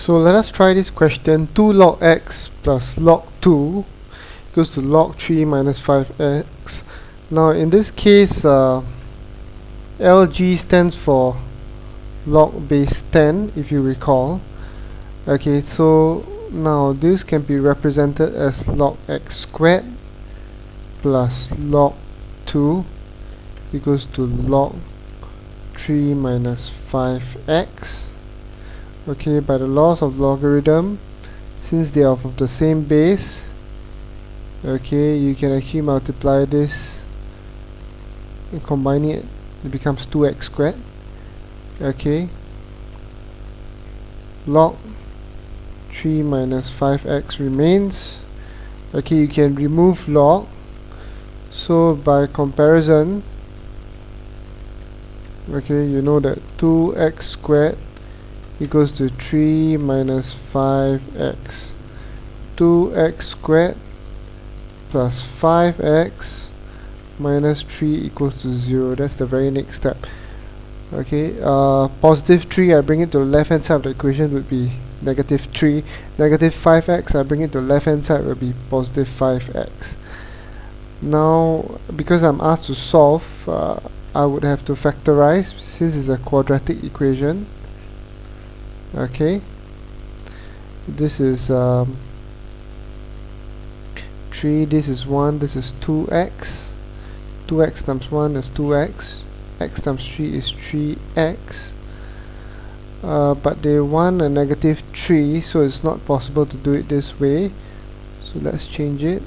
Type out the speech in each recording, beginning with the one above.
So let us try this question. 2 log x plus log 2 equals to log 3 minus 5x. Now in this case, LG stands for log base 10, if you recall. Okay, so now this can be represented as log x squared plus log 2 equals to log 3 minus 5x. Okay, by the laws of logarithm, since they are of the same base, okay, you can actually multiply this and combine it becomes 2x squared. Okay, log 3 minus 5x remains. Okay, you can remove log, so by comparison, okay, you know that 2x squared equals to 3 minus 5x. 2x squared plus 5x minus 3 equals to 0. That's the very next step. Okay, positive 3, I bring it to the left hand side of the equation, would be negative 3. Negative 5x, I bring it to the left hand side, would be positive 5x. Now, because I'm asked to solve, I would have to factorize, since it's a quadratic equation. Okay, this is 3, this is 1, this is 2x. 2x times 1 is 2x. X times 3 is 3x. But they want a negative 3, so it's not possible to do it this way. So let's change it.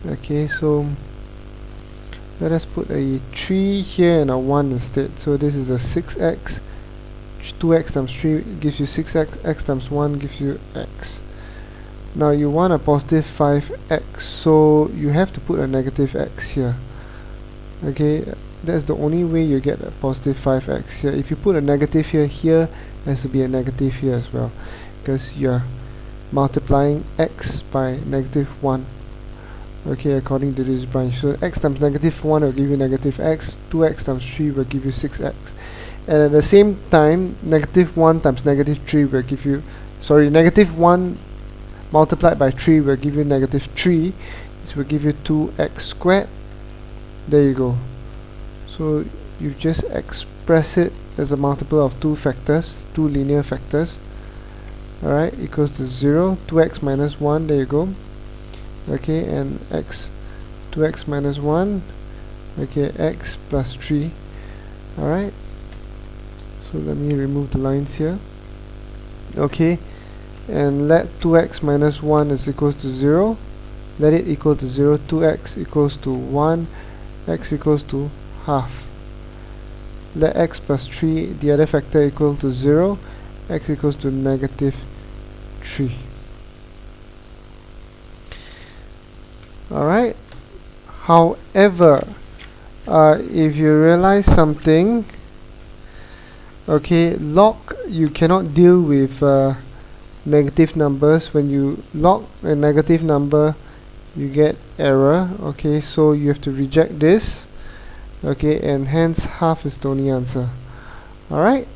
Okay, so let us put a 3 here and a 1 instead. So this is a 6x. 2x times 3 gives you 6x, x times 1 gives you x. Now you want a positive 5x, so you have to put a negative x here. Okay, that's the only way you get a positive 5x here. If you put a negative here, here has to be a negative here as well, because you're multiplying x by negative 1. Okay, according to this branch. So x times negative 1 will give you negative x, 2x times 3 will give you 6x. And at the same time, negative 1 times negative 3 will give you, negative 1 multiplied by 3 will give you negative 3. This will give you 2x squared. There you go. So you just express it as a multiple of two factors, two linear factors. Alright, equals to 0. 2x minus 1, there you go. Okay, and x, 2x minus 1. Okay, x plus 3. Alright. So let me remove the lines here. Okay, and let 2x minus 1 is equals to 0. Let it equal to 0. 2x equals to 1. X equals to half. Let x plus 3, the other factor, equal to 0. X equals to negative 3. Alright. However, if you realize something, okay, log, you cannot deal with negative numbers. When you log a negative number, you get error. Okay, so you have to reject this. Okay, and hence half is the only answer. Alright.